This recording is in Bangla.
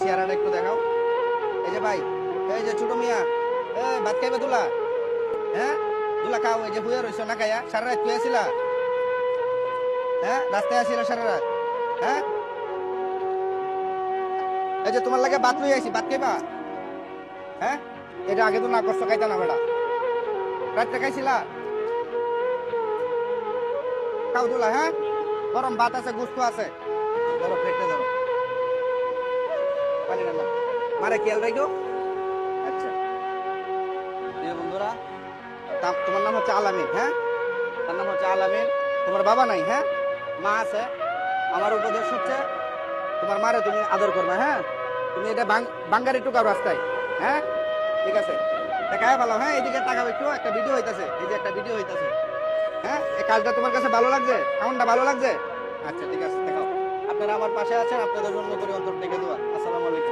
চেহারাটা একটু দেখাও। এই যে ভাই, এই যে ছোট মিয়া, ভাত খাইবে দুলা? হ্যাঁ দুলা খাও। এই যে হুইয়া রইছো না খাইয়া, সারা রাত তুই আসিলা? হ্যাঁ রাস্তায় আসিলা সারা রাত? হ্যাঁ এই যে তোমার লাগে ভাত লই আইছি, ভাত খাইবা? হ্যাঁ এটা আগে তো না করছো, খাইতা না বেটা? রাত্রে খাইছিলা? খাও দুলা, হ্যাঁ গরম ভাত আছে, গুস্ত আছে, ধরো প্লেটে ধরো, পানি রান্না মারে খেয়াল রাখো। আচ্ছা প্রিয় বন্ধুরা, তোমার নাম হচ্ছে আলামিন, হ্যাঁ তার নাম হচ্ছে আলামিন। তোমার বাবা নাই, হ্যাঁ মা আছে। আমার উপদেশ হচ্ছে তোমার মারে তুমি আদর করবে, হ্যাঁ তুমি এটা বাঙ্গারি টুকাও রাস্তায়, হ্যাঁ ঠিক আছে? দেখায় ভালো, হ্যাঁ এইদিকে তাকাও একটু, একটা ভিডিও হইতাছে, এই যে একটা ভিডিও হইতাছে। হ্যাঁ এই কাজটা তোমার কাছে ভালো লাগছে? এমনটা ভালো লাগছে? আচ্ছা ঠিক আছে, দেখাও। আপনারা আমার পাশে আছেন, আপনাদের জন্য করে অন্তর থেকে দোয়া। আসসালামু আলাইকুম।